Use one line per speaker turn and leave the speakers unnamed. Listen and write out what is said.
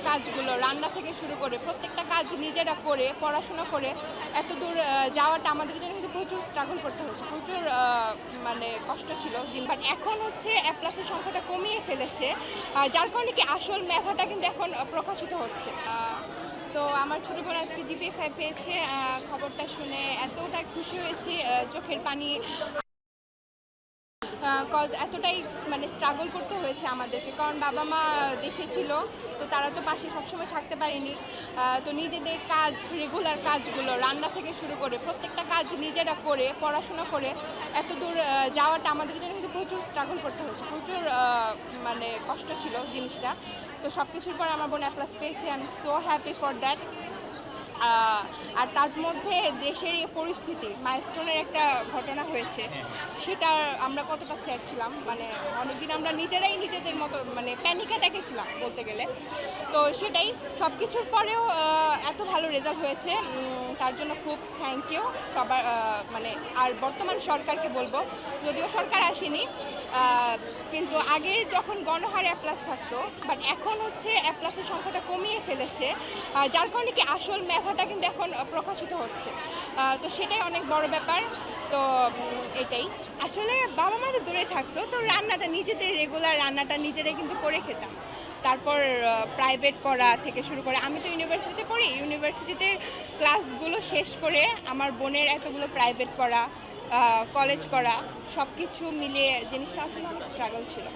কাজগুলো রান্না থেকে শুরু করে প্রত্যেকটা কাজ নিজেরা করে পড়াশোনা করে এত দূর যাওয়াটা আমাদের জন্য কিন্তু প্রচুর স্ট্রাগল করতে হচ্ছে, প্রচুর মানে কষ্ট ছিল। বাট এখন হচ্ছে এ প্লাসের সংখ্যাটা কমিয়ে ফেলেছে, যার কারণে কি আসল মেধাটা কিন্তু এখন প্রকাশিত হচ্ছে। তো আমার ছোটো বোন আজকে জিপিএ 5 পেয়েছে, খবরটা শুনে এতটা খুশি হয়েছি, চোখের পানি। কজ এতটাই মানে স্ট্রাগল করতে হয়েছে আমাদেরকে, কারণ বাবা মা দেশে ছিল, তো তারা তো পাশে সবসময় থাকতে পারেনি। তো নিজেদের কাজ, রেগুলার কাজগুলো রান্না থেকে শুরু করে প্রত্যেকটা কাজ নিজেরা করে পড়াশোনা করে এত দূর যাওয়াটা আমাদের জন্য কিন্তু প্রচুর স্ট্রাগল করতে হয়েছে, প্রচুর মানে কষ্ট ছিল জিনিসটা। তো সব কিছুর পর আমার বোন এ প্লাস পেয়েছে, I am so happy for that. আর তার মধ্যে দেশের এই পরিস্থিতি, মাইলস্টোনের একটা ঘটনা হয়েছে, সেটা আমরা কতটা স্যাড ছিলাম, মানে অনেকদিন আমরা নিজেরাই নিজেদের মতো মানে প্যানিক অ্যাটাকে ছিলাম বলতে গেলে। তো সেটাই, সব কিছুর পরেও এত ভালো রেজাল্ট হয়েছে, তার জন্য খুব থ্যাংক ইউ সবার। মানে আর বর্তমান সরকারকে বলবো, যদিও সরকার আসেনি, কিন্তু আগের যখন গণহারে এ প্লাস থাকতো, বাট এখন হচ্ছে এ প্লাসের সংখ্যাটা কমিয়ে ফেলেছে, যার কারণে কি আসল মেধাটা কিন্তু এখন প্রকাশিত হচ্ছে। তো সেটাই অনেক বড় ব্যাপার। তো এটাই আসলে বাবা মা তো দূরে থাকতো, তো রান্নাটা নিজেদের রেগুলার রান্নাটা নিজেরাই কিন্তু করে খেতাম। তারপর প্রাইভেট পড়া থেকে শুরু করে, আমি তো ইউনিভার্সিটিতে পড়ি, ইউনিভার্সিটিতে ক্লাসগুলো শেষ করে আমার বোনের এতগুলো প্রাইভেট পড়া, কলেজ করা, সব কিছু মিলিয়ে জিনিসটা আসলে অনেক স্ট্রাগল ছিল।